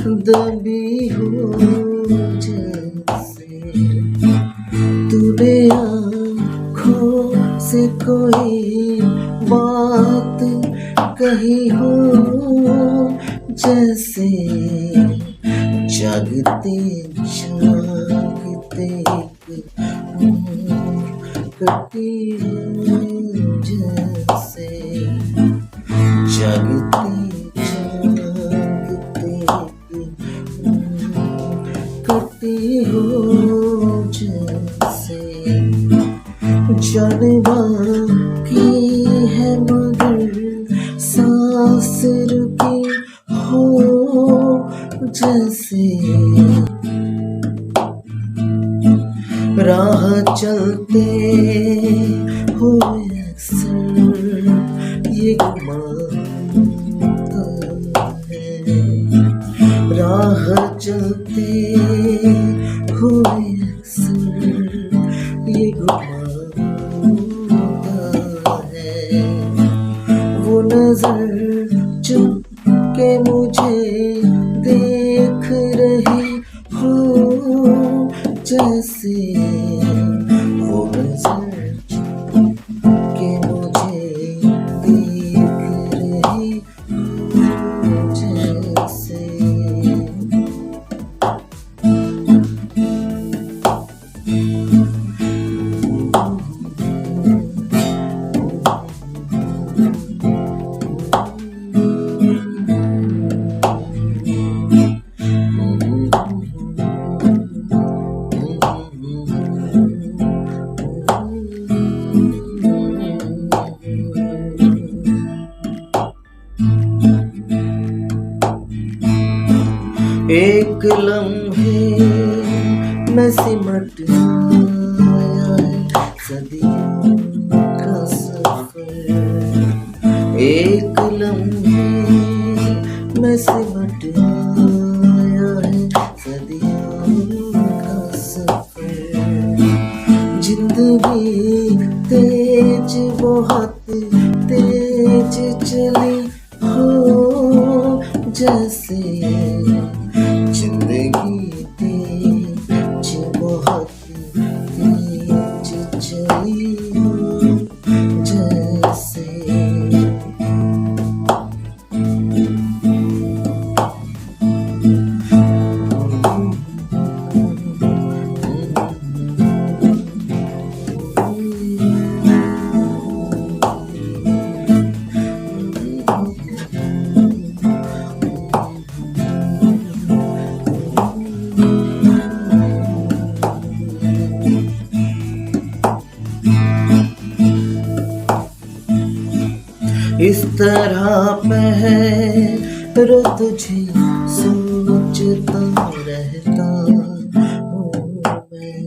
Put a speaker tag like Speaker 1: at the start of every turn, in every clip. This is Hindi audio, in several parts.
Speaker 1: दबी हो जैसे तूने आँखों से कोई बात कही हो जैसे जागते जागते कटी हो जैसे जागते जागते कटी हो जैसे जाने बाकी है मगर सांस रुकी हो जैसे राह चलते हुए अक्सर ये गुमाता है राह चलते हुए अक्सर ये गुमाता है वो नजर चुपके मुझे देख रही हो जैसे वो नजर चुपके मुझे देख रही हो जैसे एक लम्हे में सिमट आया है सदियों का सफर एक लम्हे में सिमट आया है सदियों का सफर जिंदगी तेज बहुत तेज चली हो जैसे जिंदगी तेज बहुत तेज चली हो जैसे इस तरह पहरो तुझे सोचता रहता हूँ मैं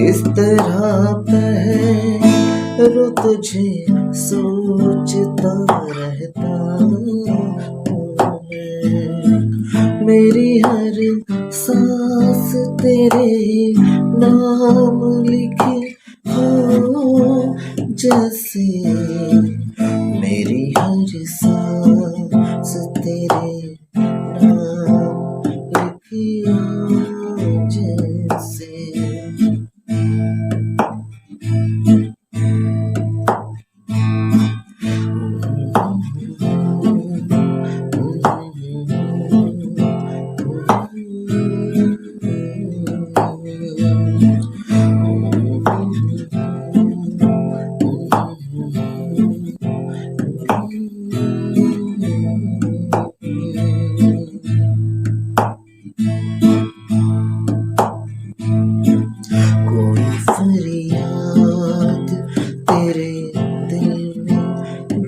Speaker 1: इस तरह पहरो तुझे सोचता रहता हूँ मैं मेरी हर सांस तेरे नाम लिखी हो जैसे मेरी हर सांस तेरे नाम लिखी हो जैसे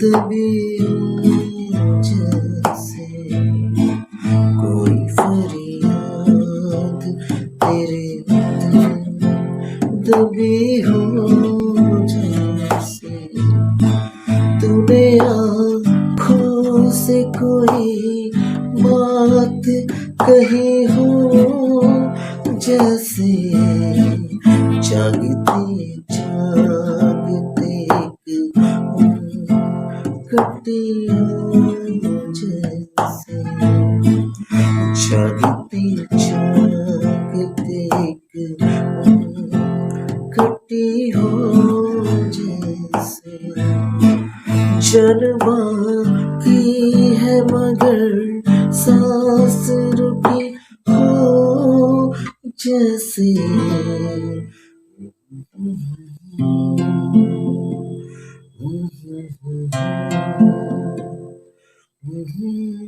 Speaker 1: दबी जैसे कोई फरियाद तेरे दबी हो जैसे तूने आँखों से कोई बात कही हो जैसे जागते जागते कटी हो जैसे जागते जागते एक कटी हो जैसे जन्मा की है मगर सांस रुकी हो जैसे